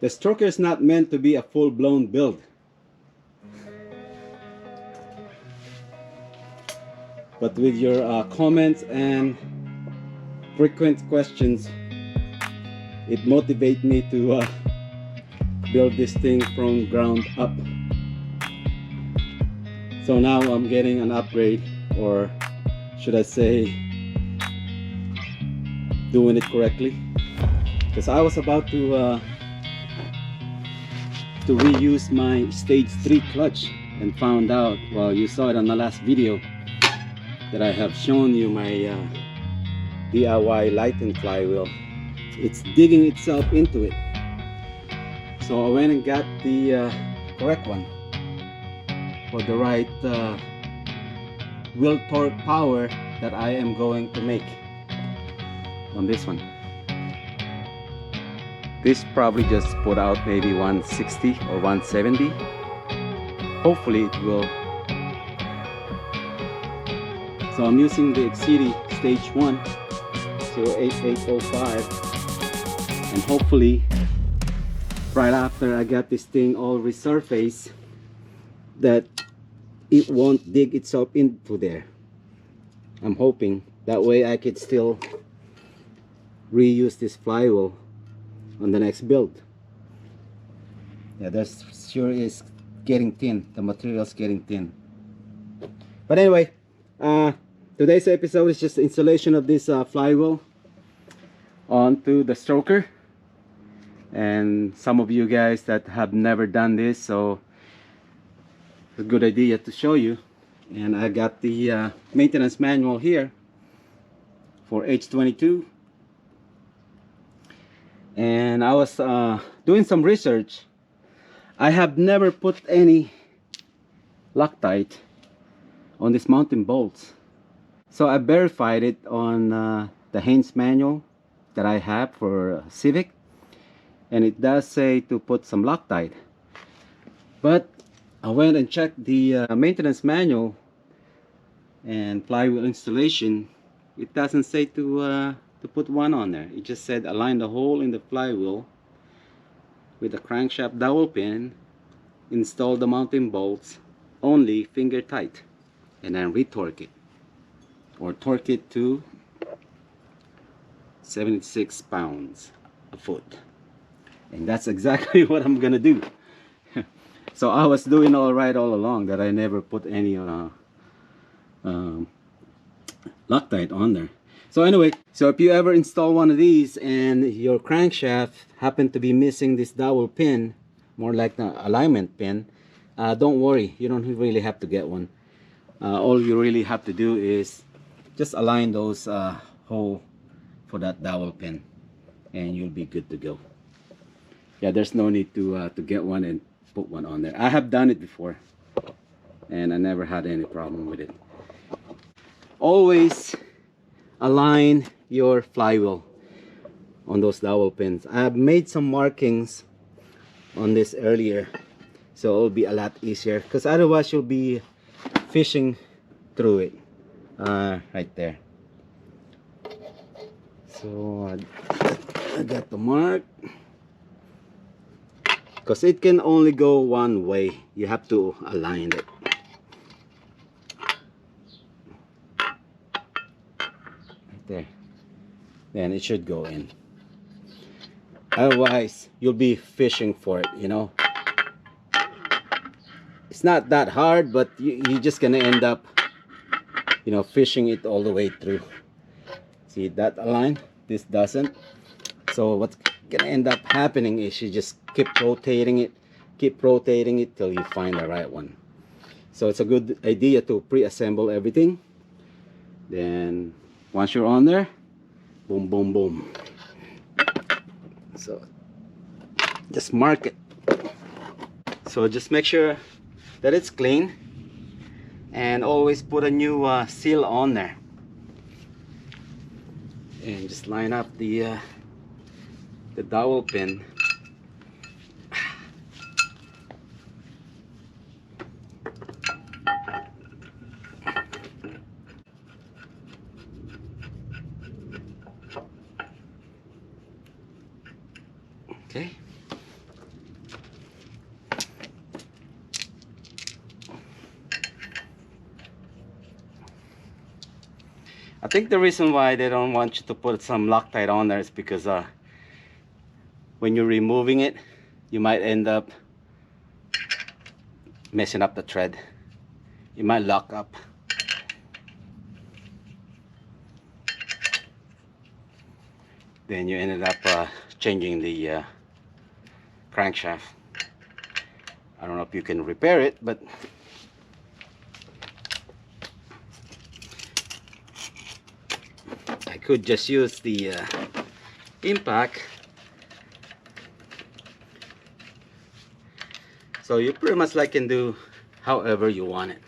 The stroker is not meant to be a full-blown build, but with your comments and frequent questions, it motivates me to build this thing from ground up. So now I'm getting an upgrade, or should I say doing it correctly, because I was about to reuse my stage 3 clutch and found out, well, you saw it on the last video that I have shown you my DIY lighting flywheel. It's digging itself into it, so I went and got the correct one for the right wheel torque power that I am going to make on this one. This probably just put out maybe 160 or 170. Hopefully it will. So I'm using the Exedy stage 1 08805, and hopefully right after I got this thing all resurfaced, that it won't dig itself into there. I'm hoping that way I could still reuse this flywheel on the next build. Yeah, that sure is getting thin. The material's getting thin. But anyway, today's episode is just the installation of this flywheel onto the stroker. And some of you guys that have never done this, so it's a good idea to show you. And I got the maintenance manual here for H22. And I was doing some research. I have never put any Loctite on these mounting bolts, so I verified it on the Haynes manual that I have for Civic, and it does say to put some Loctite. But I went and checked the maintenance manual and flywheel installation. It doesn't say to put one on there. It just said align the hole in the flywheel with the crankshaft dowel pin, install the mounting bolts only finger tight, and then retorque it, or torque it to 76 pounds a foot. And that's exactly what I'm gonna do. So I was doing all right all along, that I never put any Loctite on there. So anyway, so if you ever install one of these and your crankshaft happen to be missing this dowel pin, more like the alignment pin, don't worry, you don't really have to get one. All you really have to do is just align those hole for that dowel pin, and you'll be good to go. Yeah, there's no need to get one and put one on there. I have done it before and I never had any problem with it. Always align your flywheel on those dowel pins. I have made some markings on this earlier, so it'll be a lot easier, because otherwise you'll be fishing through it. Right there. So I got the mark, because it can only go one way. You have to align it. Right there. Then it should go in. Otherwise you'll be fishing for it, you know. It's not that hard, but you're just gonna end up, you know, fishing it all the way through. See that align? This doesn't. So what's gonna end up happening is you just keep rotating it till you find the right one. So it's a good idea to pre-assemble everything. Then once you're on there, boom boom boom. So just mark it. So just make sure that it's clean, and always put a new seal on there, and just line up the dowel pin. Okay, I think the reason why they don't want you to put some Loctite on there is because when you're removing it, you might end up messing up the thread. It might lock up. Then you ended up changing the crankshaft. I don't know if you can repair it, but I could just use the impact. So you pretty much can do however you want it.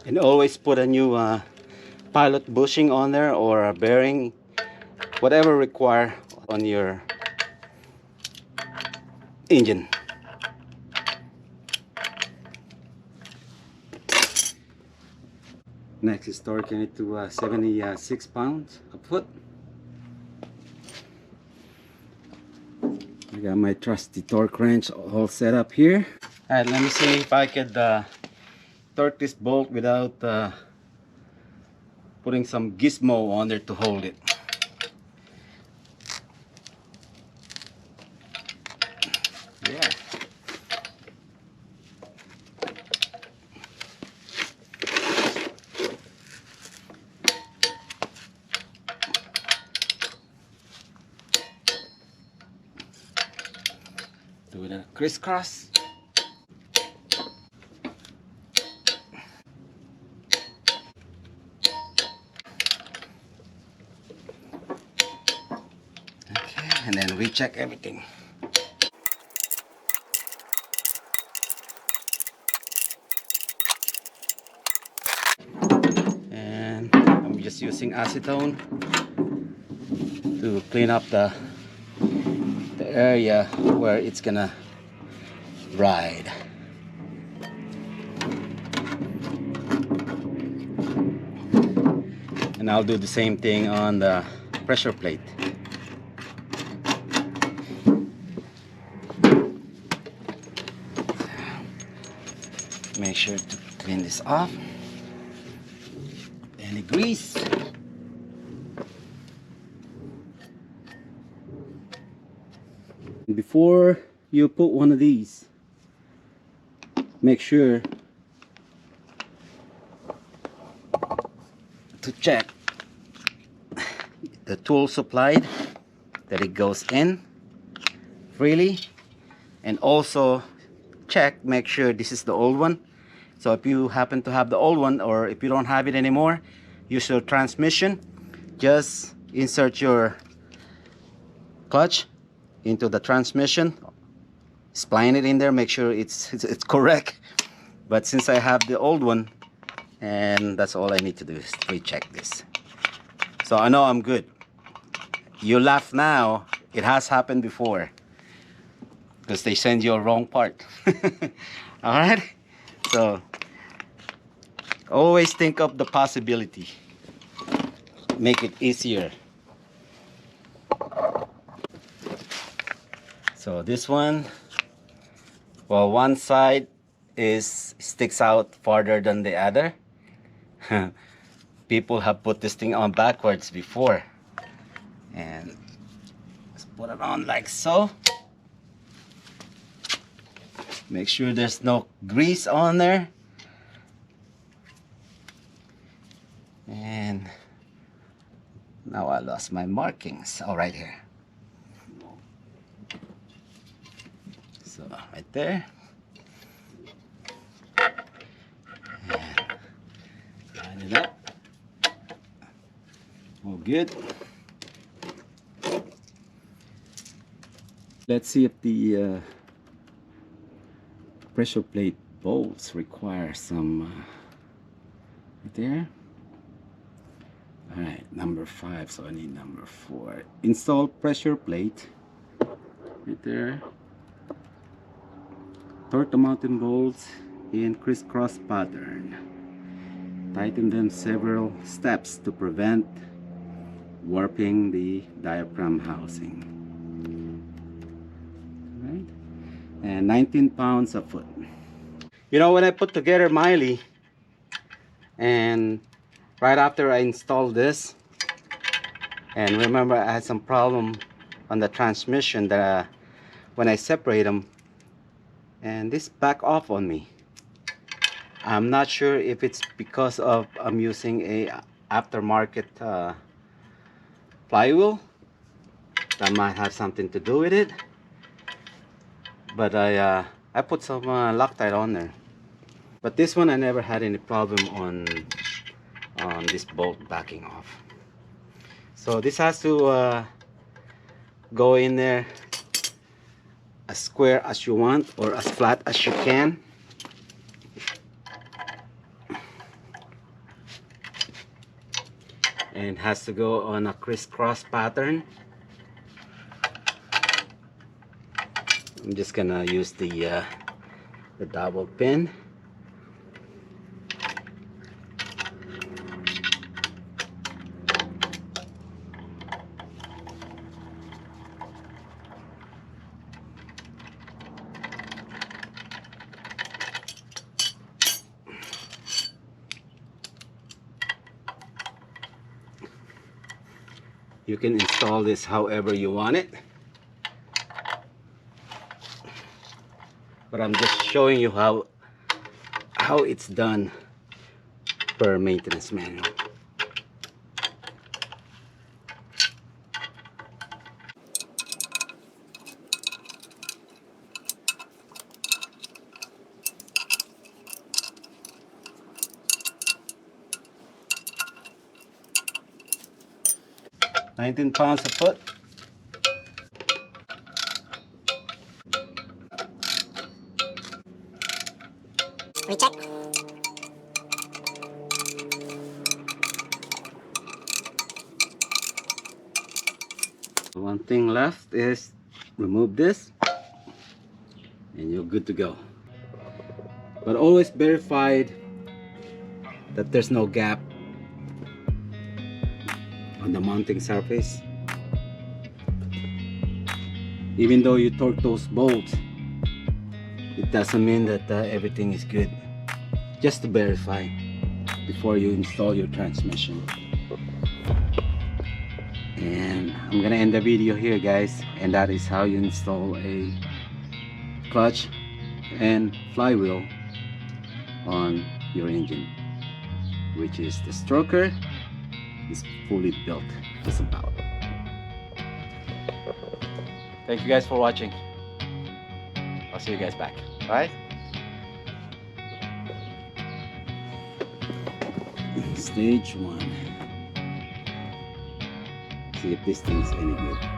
And always put a new pilot bushing on there, or a bearing, whatever require on your engine. Next is torquing it to 76 pounds a foot. I got my trusty torque wrench all set up here. Alright, let me see if I could torque this bolt without putting some gizmo on there to hold it. Yeah. Do it a crisscross. Okay, and then recheck everything. And I'm just using acetone to clean up the area where it's gonna ride. And I'll do the same thing on the pressure plate. Make sure to clean this off. Any grease. Before you put one of these, make sure to check the tool supplied, that it goes in freely, and also check, make sure this is the old one. So if you happen to have the old one, or if you don't have it anymore, use your transmission, just insert your clutch into the transmission, spline it in there, make sure it's correct. But since I have the old one, and that's all I need to do is recheck this. So I know I'm good. You laugh now, it has happened before, because they send you a wrong part. Alright? So always think of the possibility. Make it easier. So this one, well, one side sticks out farther than the other. People have put this thing on backwards before. And let's put it on like so. Make sure there's no grease on there. And now I lost my markings. Oh, right here. So right there. And line it up. All good. Let's see if the pressure plate bolts require some right there. All right, number 5, so I need number 4. Install pressure plate right there. Torque the mounting bolts in crisscross pattern. Tighten them several steps to prevent warping the diaphragm housing. Right? And 19 pounds a foot. You know, when I put together Miley, and right after I installed this, and remember I had some problem on the transmission that when I separate them, and this back off on me. I'm not sure if it's because of I'm using a aftermarket flywheel. That might have something to do with it. But I put some Loctite on there. But this one I never had any problem on this bolt backing off. So this has to go in there as square as you want or as flat as you can. And it has to go on a crisscross pattern. I'm just gonna use the double pin. You can install this however you want it, but I'm just showing you how it's done per maintenance manual. £19 a foot. Recheck. One thing left is remove this and you're good to go. But always verify that there's no gap on the mounting surface. Even though you torque those bolts, it doesn't mean that everything is good. Just to verify before you install your transmission. And I'm gonna end the video here, guys, and that is how you install a clutch and flywheel on your engine, which is the stroker is fully built just about. Thank you guys for watching. I'll see you guys back. Bye. Stage 1. See if this thing's any good.